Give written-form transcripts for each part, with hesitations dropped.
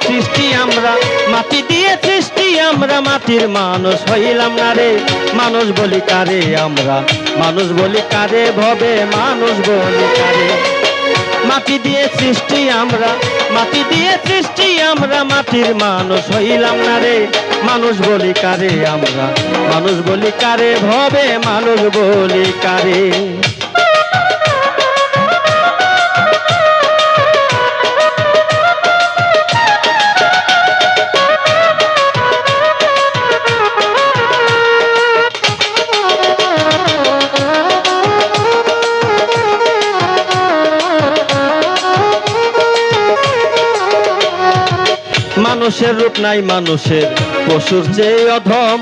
সৃষ্টি আমরা, মাটি দিয়ে সৃষ্টি আমরা, মাটির মানুষ হইলাম না রে। মানুষ বলি কারে আমরা, মানুষ বলি কারে ভবে, মানুষ বলি কারে। মাটি দিয়ে সৃষ্টি আমরা, মাটি দিয়ে সৃষ্টি আমরা, মাটির মানুষ হইলাম না রে। মানুষ বলি কারে আমরা, মানুষ বলি কারে ভবে, মানুষ বলি কারে। মানুষের রূপ নাই মানুষের, পশুর চেয়ে অধম।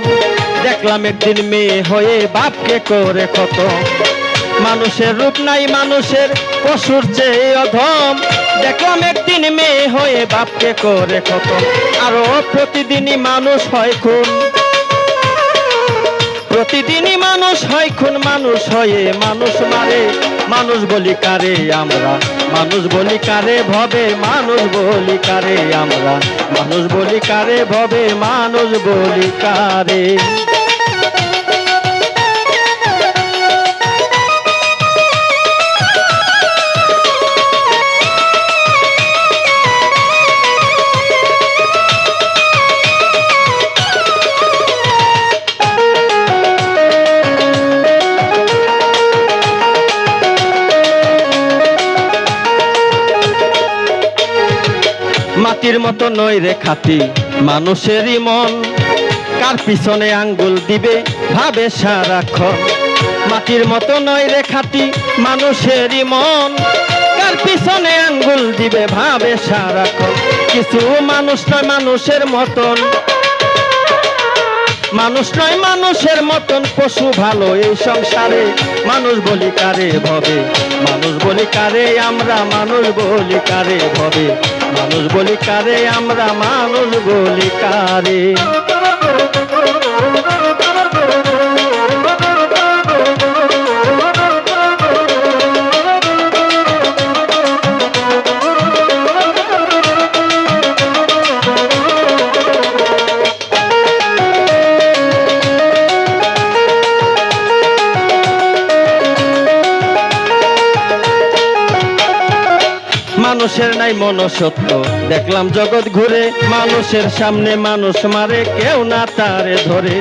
দেখলাম একদিন মেয়ে হয়ে বাপকে করে খতম। মানুষের রূপ নাই মানুষের, পশুর চেয়ে অধম। দেখলাম একদিন মেয়ে হয়ে বাপকে করে খতম। আরো প্রতিদিনই মানুষ হয় খুন, প্রতিদিনই মানুষ হয় খুন, মানুষ হয়ে মানুষ মারে। মানুষ বলি কারে আমরা, মানুষ বলি কারে ভবে, মানুষ বলি কারে আমরা, মানুষ বলি কারে ভবে, মানুষ বলি কারে। মাটির মতো নয় রে খাঁটি মানুষেরই মন, কার পিছনে আঙ্গুল দিবে ভাবে সারাক্ষণ। মাটির মতো নয় রে খাঁটি মানুষেরই মন, কার পিছনে আঙ্গুল দিবে ভাবে সারাক্ষণ। কিছু মানুষ নয় মানুষের মতন, মানুষ নয় মানুষের মতন, পশু ভালো এই সংসারে। মানুষ বলি কারে ভবে, মানুষ বলি কারে আমরা, মানুষ বলি কারে ভবে, মানুষ বলি কারে আমরা, মানুষ বলি কারে। মানুষের নাই মনসত্ব, দেখলাম জগৎ ঘুরে। মানুষের সামনে মানুষ মারে, কেউ না তারে ধরে।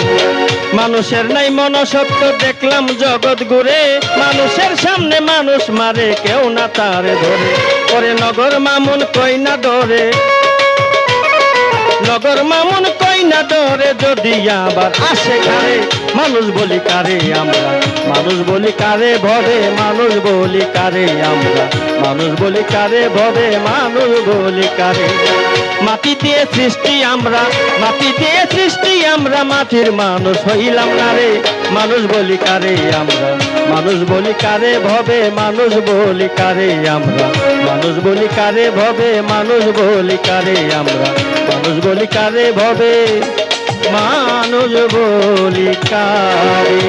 মানুষের নাই মনসত্ব, দেখলাম জগৎ ঘুরে। মানুষের সামনে মানুষ মারে, কেউ না তারে ধরে। পরে নগর মামুন কই না ডরে, নগর মামুন কই না ডরে, যদি আবার আসে ঘরে। মানুষ বলি কারে আমরা, মানুষ বলি কারে ভবে, মানুষ বলি কারে আমরা, মানুষ বলি কারে ভবে, মানুষ বলি কারে। মাটি দিয়ে সৃষ্টি আমরা, মাটি দিয়ে সৃষ্টি আমরা, মাটির মানুষ হইলাম না রে। মানুষ বলি কারে আমরা, মানুষ বলি কারে ভবে, মানুষ বলি কারে আমরা, মানুষ বলি কারে ভবে, মানুষ বলি কারে আমরা, মানুষ বলি কারে ভবে, মানুষ বলি কারে।